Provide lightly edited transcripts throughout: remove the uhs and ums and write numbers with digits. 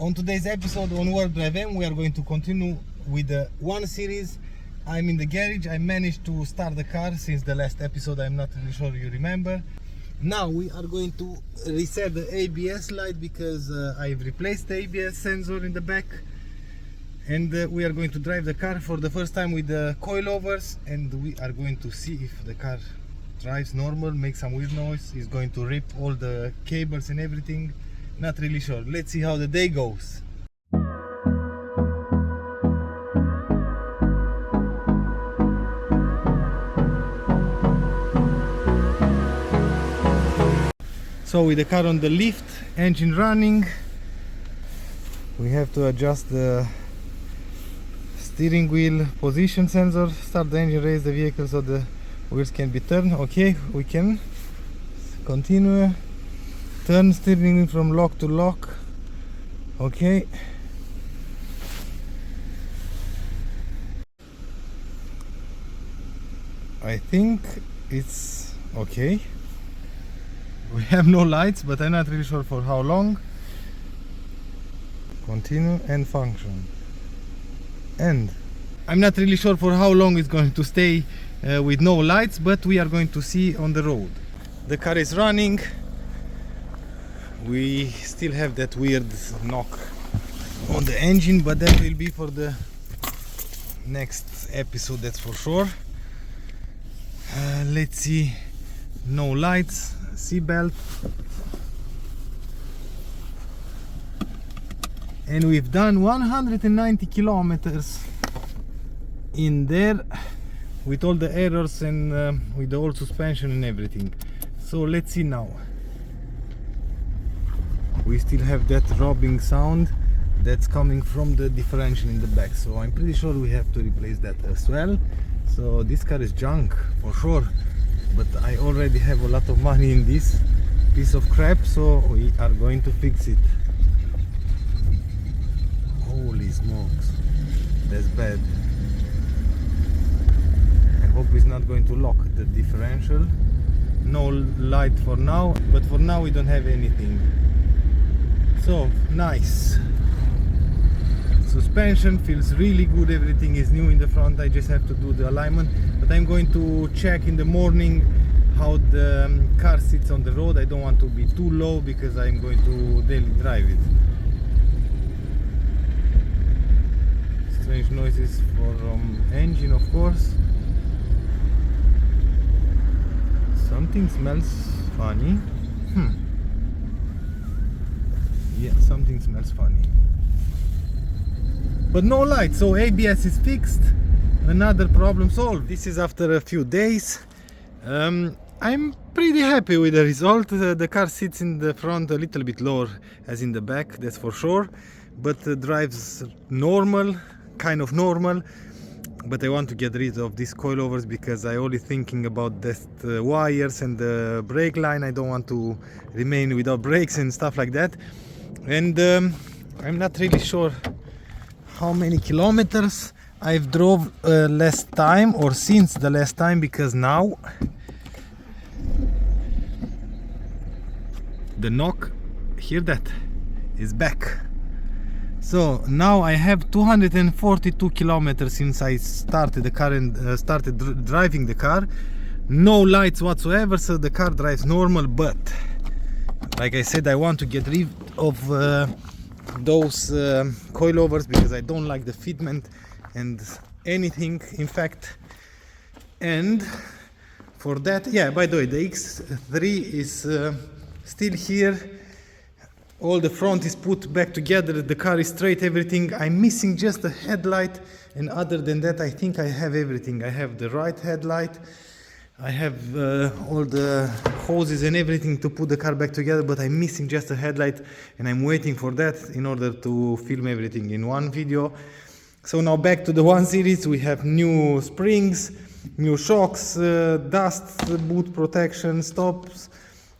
On today's episode on WarpDriveM, we are going to continue with the one series. I'm in the garage. I managed to start the car since the last episode. I'm not really sure you remember. Now we are going to reset the ABS light because I've replaced the ABS sensor in the back, and we are going to drive the car for the first time with the coilovers, and we are going to see if the car drives normal, makes some weird noise, is going to rip all the cables and everything. Not really sure. Let's see how the day goes. So with the car on the lift, engine running, we have to adjust the steering wheel position sensor, start the engine, raise the vehicle so the wheels can be turned. Okay, we can continue. Turn steering wheel from lock to lock. Okay. I think it's okay. We have no lights, but I'm not really sure for how long. Continue and function. And I'm not really sure for how long it's going to stay with no lights, but we are going to see on the road. The car is running. We still have that weird knock on the engine, but that will be for the next episode, that's for sure. Let's see. No lights, seatbelt, and we've done 190 kilometers in there with all the errors and with the old suspension and everything. So let's see now. We still have that rubbing sound that's coming from the differential in the back, so I'm pretty sure we have to replace that as well. So this car is junk for sure, but I already have a lot of money in this piece of crap, so we are going to fix it. Holy smokes, that's bad. I hope it's not going to lock the differential. No light for now, but for now we don't have anything. So nice. Suspension feels really good, everything is new in the front. I just have to do the alignment, but I'm going to check in the morning how the car sits on the road. I don't want to be too low because I'm going to daily drive it. Strange noises from engine, of course. Something smells funny. Yeah, something smells funny. But no light, so ABS is fixed. Another problem solved. This is after a few days. I'm pretty happy with the result. The car sits in the front a little bit lower as in the back, that's for sure. But drives normal, kind of normal. But I want to get rid of these coilovers because I only thinking about the wires and the brake line. I don't want to remain without brakes and stuff like that. And I'm not really sure how many kilometers I've drove last time or since the last time, because now the knock, hear that, is back. So now I have 242 kilometers since I started the car and started driving the car. No lights whatsoever, so the car drives normal. But like I said, I want to get rid of those coilovers because I don't like the fitment and anything, in fact. And for that, yeah, by the way, the X3 is still here. All the front is put back together, the car is straight, everything. I'm missing just the headlight, and other than that I think I have everything. I have the right headlight, I have all the hoses and everything to put the car back together, but I'm missing just a headlight, and I'm waiting for that in order to film everything in one video. So now back to the 1 series. We have new springs, new shocks, dust boot protection, stops,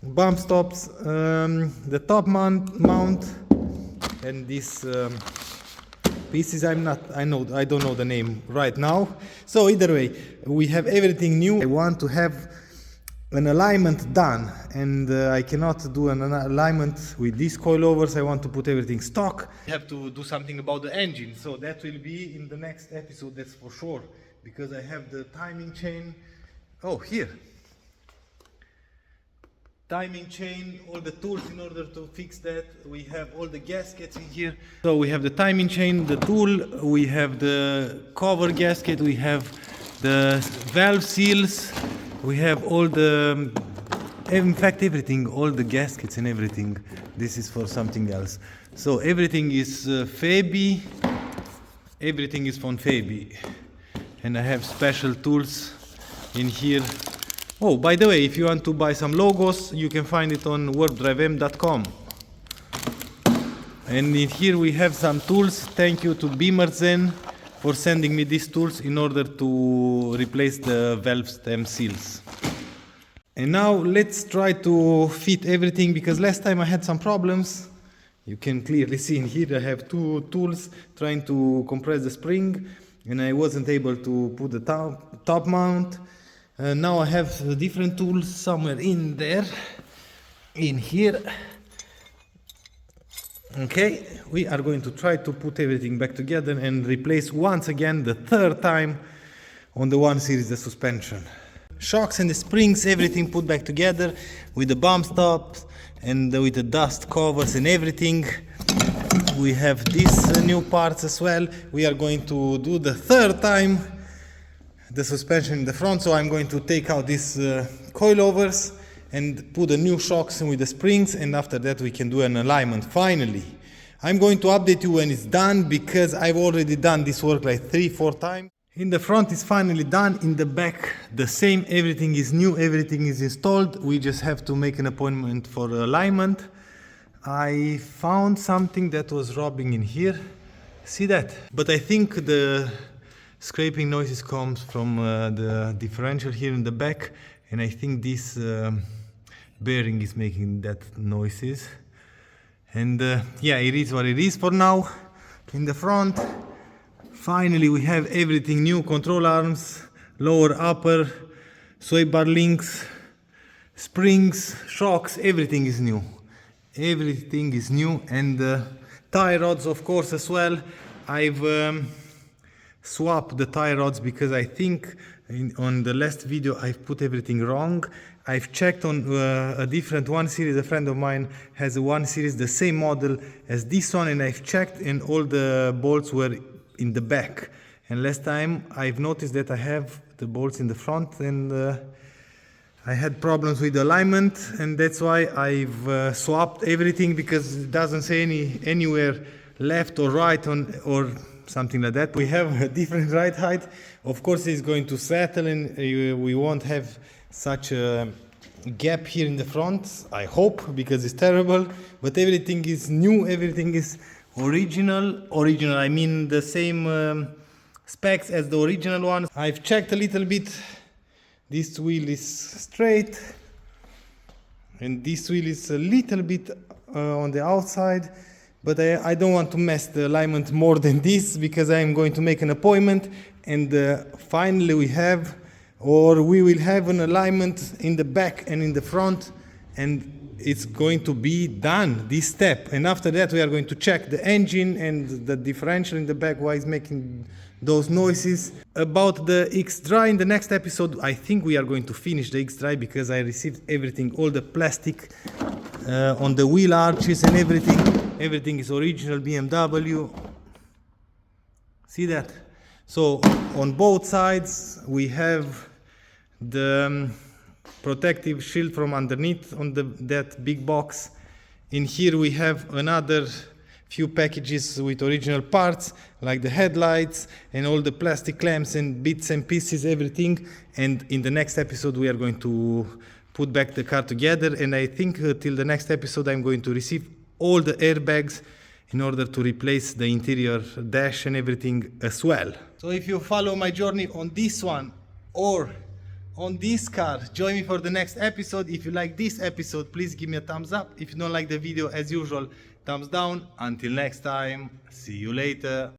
bump stops, the top mount, and these pieces I don't know the name right now. So either way, we have everything new. I want to have an alignment done, and I cannot do an alignment with these coilovers. I want to put everything stock. I have to do something about the engine, so that will be in the next episode, that's for sure, because I have the timing chain. Oh, here. Timing chain, all the tools in order to fix that. We have all the gaskets in here. So we have the timing chain, the tool, we have the cover gasket, we have the valve seals, we have all the, in fact everything, all the gaskets and everything. This is for something else. So everything is Fabi, everything is from Fabi. And I have special tools in here. Oh, by the way, if you want to buy some logos, you can find it on WarpDriveM.com. And in here we have some tools. Thank you to Beamerzen for sending me these tools in order to replace the valve stem seals. And now let's try to fit everything, because last time I had some problems. You can clearly see in here I have two tools trying to compress the spring, and I wasn't able to put the top mount. Now I have different tools somewhere in there, in here. Okay, we are going to try to put everything back together and replace once again, the third time, on the 1 series, the suspension. Shocks and the springs, everything put back together with the bump stops and with the dust covers and everything. We have these new parts as well. We are going to do the third time the suspension in the front, so I'm going to take out these coilovers and put the new shocks with the springs, and after that we can do an alignment finally. I'm going to update you when it's done, because I've already done this work like 3-4 times. In the front is finally done, in the back the same, everything is new, everything is installed. We just have to make an appointment for alignment. I found something that was rubbing in here, see that? But I think the scraping noises comes from the differential here in the back, and I think this bearing is making that noises. And yeah, it is what it is for now. In the front, finally we have everything new, control arms, lower, upper, sway bar links, springs, shocks, everything is new. Everything is new, and tie rods of course as well. I've swap the tie rods because I think on the last video I've put everything wrong. I've checked on a different 1 series. A friend of mine has a 1 series, the same model as this one, and I've checked and all the bolts were in the back. And last time I've noticed that I have the bolts in the front, and I had problems with the alignment, and that's why I've swapped everything, because it doesn't say anywhere left or right or something like that. We have a different ride height. Of course it's going to settle, and we won't have such a gap here in the front, I hope, because it's terrible. But everything is new, everything is original, I mean the same specs as the original one. I've checked a little bit. This wheel is straight, and this wheel is a little bit on the outside. But I don't want to mess the alignment more than this, because I am going to make an appointment, and finally we will have an alignment in the back and in the front, and it's going to be done, this step. And after that we are going to check the engine and the differential in the back, why it's making those noises. About the X-Dry, in the next episode I think we are going to finish the X-Dry, because I received everything, all the plastic on the wheel arches and everything is original BMW. See that? So on both sides we have the protective shield from underneath on that big box. In here we have another few packages with original parts, like the headlights and all the plastic clamps and bits and pieces, everything. And in the next episode we are going to put back the car together, and I think till the next episode I'm going to receive all the airbags in order to replace the interior dash and everything as well. So if you follow my journey on this one or on this car, join me for the next episode. If you like this episode, please give me a thumbs up. If you don't like the video, as usual, thumbs down. Until next time, see you later.